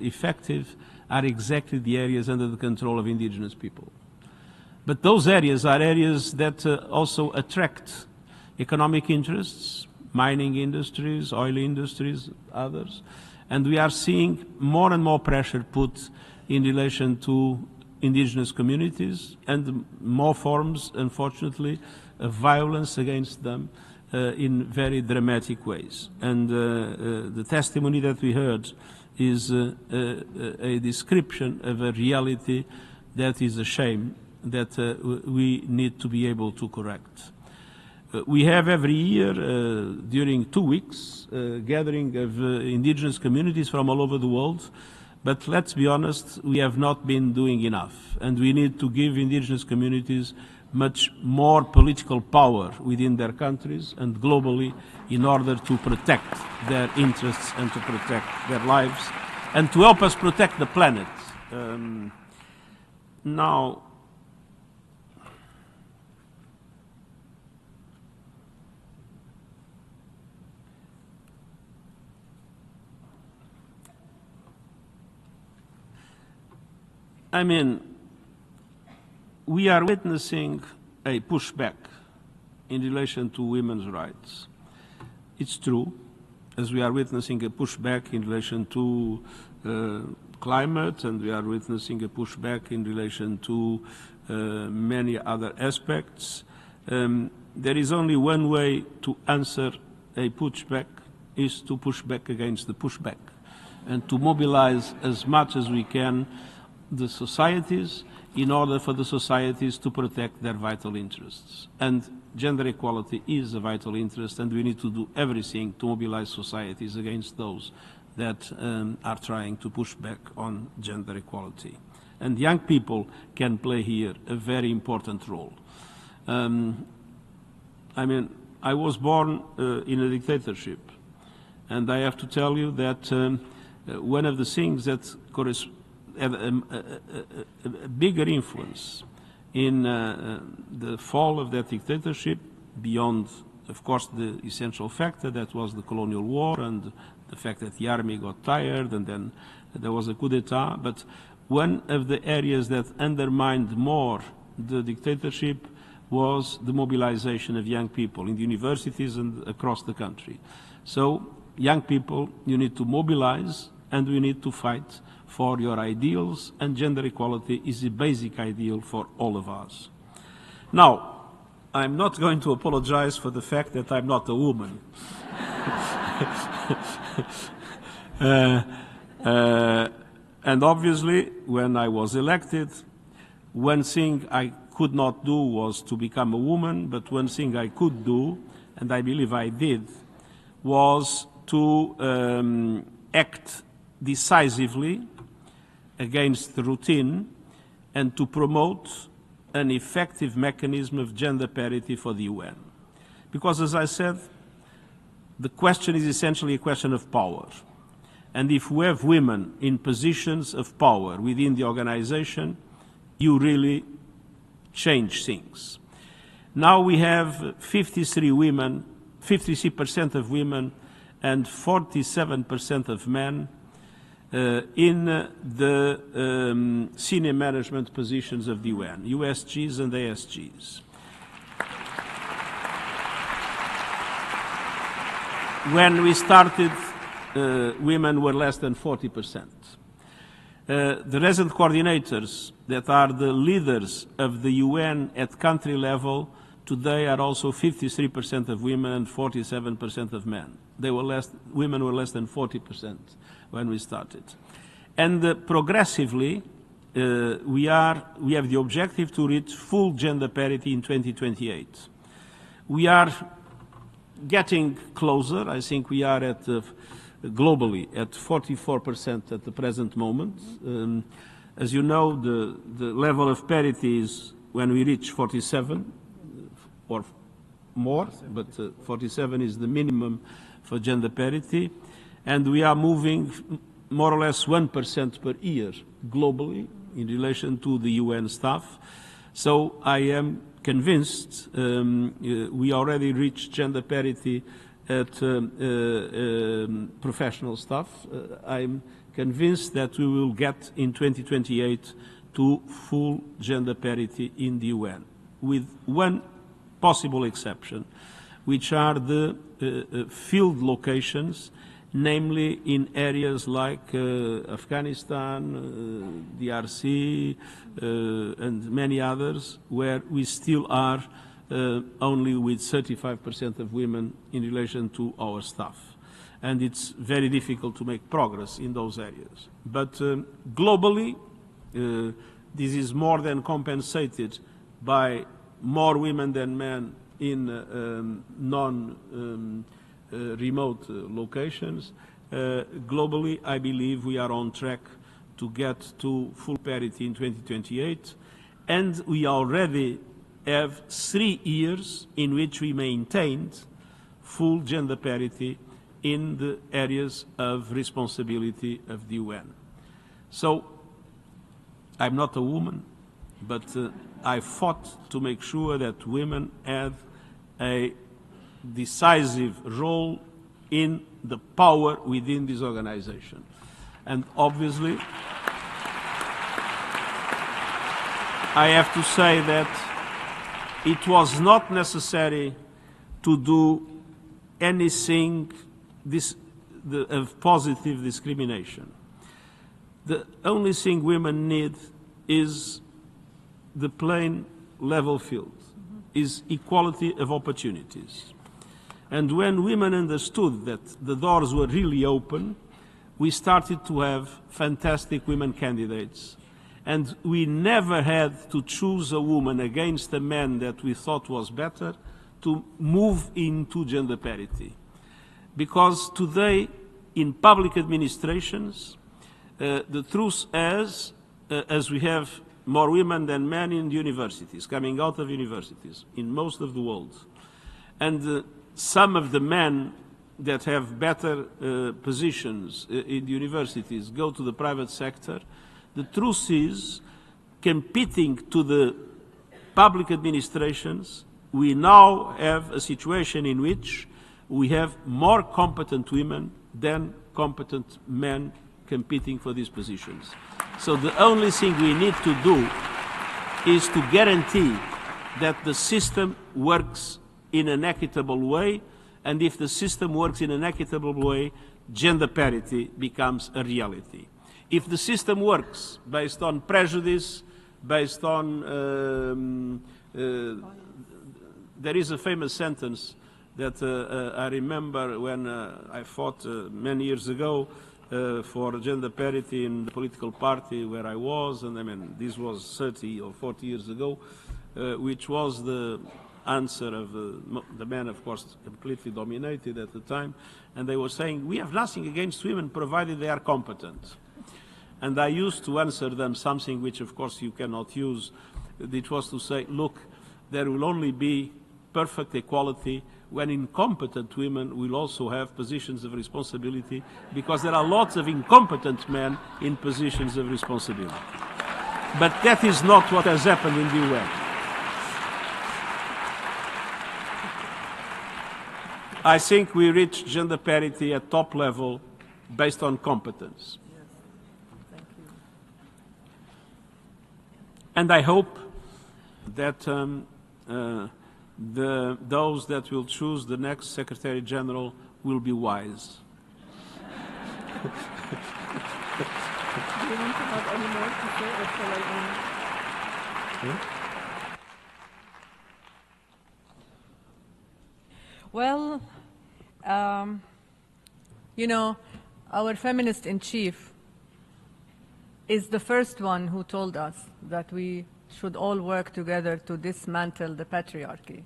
effective, are exactly the areas under the control of indigenous people. But those areas are areas that also attract economic interests, mining industries, oil industries, others. And we are seeing more and more pressure put in relation to indigenous communities and more forms, unfortunately, of violence against them in very dramatic ways. And the testimony that we heard is a description of a reality that is a shame that we need to be able to correct. We have every year, during 2 weeks, gathering of indigenous communities from all over the world. But let's be honest, we have not been doing enough. And we need to give indigenous communities much more political power within their countries and globally in order to protect their interests and to protect their lives and to help us protect the planet. Now, I mean, we are witnessing a pushback in relation to women's rights. It's true, as we are witnessing a pushback in relation to climate, and we are witnessing a pushback in relation to many other aspects. There is only one way to answer a pushback, is to push back against the pushback, and to mobilize as much as we can the societies in order for the societies to protect their vital interests. And gender equality is a vital interest, and we need to do everything to mobilize societies against those that are trying to push back on gender equality. And young people can play here a very important role. I mean, I was born in a dictatorship, and I have to tell you that one of the things that had a bigger influence in the fall of that dictatorship, beyond, of course, the essential factor that was the colonial war and the fact that the army got tired and then there was a coup d'etat. But one of the areas that undermined more the dictatorship was the mobilization of young people in the universities and across the country. So, young people, you need to mobilize, and we need to fight for your ideals, and gender equality is a basic ideal for all of us. Now, I'm not going to apologize for the fact that I'm not a woman. And obviously, when I was elected, one thing I could not do was to become a woman, but one thing I could do, and I believe I did, was to act decisively against the routine and to promote an effective mechanism of gender parity for the UN. Because, as I said, The question is essentially a question of power. And if we have women in positions of power within the organization, you really change things. Now we have 53% of women and 47% of men in the senior management positions of the UN, USGs and ASGs. When we started, women were less than 40%. The resident coordinators that are the leaders of the UN at country level today are also 53% of women and 47% of men. Women were less than 40% when we started. And progressively, we have the objective to reach full gender parity in 2028. We are getting closer. I think we are at globally at 44% at the present moment. As you know, the level of parity is when we reach 47 or more, but 47 is the minimum for gender parity. And we are moving more or less 1% per year globally in relation to the UN staff. So I am convinced we already reached gender parity at professional staff. I'm convinced that we will get in 2028 to full gender parity in the UN, with one possible exception, which are the field locations, namely in areas like Afghanistan, DRC, and many others, where we still are only with 35% of women in relation to our staff. And it's very difficult to make progress in those areas. But globally, this is more than compensated by more women than men in non-remote locations. Globally, I believe we are on track to get to full parity in 2028, and we already have 3 years in which we maintained full gender parity in the areas of responsibility of the UN. So, I'm not a woman, but I fought to make sure that women had a decisive role in the power within this organization. And obviously, I have to say that it was not necessary to do anything of positive discrimination. The only thing women need is the plain level field, is equality of opportunities. And when women understood that the doors were really open, we started to have fantastic women candidates. And we never had to choose a woman against a man that we thought was better to move into gender parity. Because today, in public administrations, the truth is, as we have more women than men in universities, coming out of universities, in most of the world, and some of the men that have better positions in the universities go to the private sector, the truth is, competing to the public administrations, we now have a situation in which we have more competent women than competent men competing for these positions. So the only thing we need to do is to guarantee that the system works in an equitable way, and if the system works in an equitable way, gender parity becomes a reality. If the system works based on prejudice, based on... there is a famous sentence that I remember when I fought many years ago for gender parity in the political party where I was, and I mean, this was 30 or 40 years ago, which was the answer of the men, of course, completely dominated at the time, and they were saying, we have nothing against women provided they are competent. And I used to answer them something which, of course, you cannot use. It was to say, look, there will only be perfect equality when incompetent women will also have positions of responsibility, because there are lots of incompetent men in positions of responsibility. But that is not what has happened in the UN. I think we reached gender parity at top level based on competence. Thank you. And I hope that those that will choose the next Secretary General will be wise. Do you want to have any more to say, or shall I end? Well, you know, our feminist-in-chief is the first one who told us that we should all work together to dismantle the patriarchy.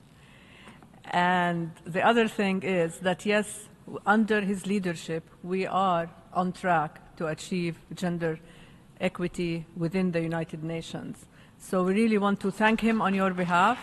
And the other thing is that, yes, under his leadership, we are on track to achieve gender equity within the United Nations. So we really want to thank him on your behalf.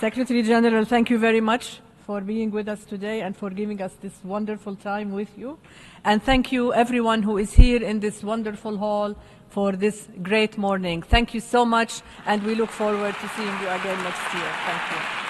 Secretary General, thank you very much for being with us today and for giving us this wonderful time with you. And thank you everyone who is here in this wonderful hall for this great morning. Thank you so much, and we look forward to seeing you again next year. Thank you.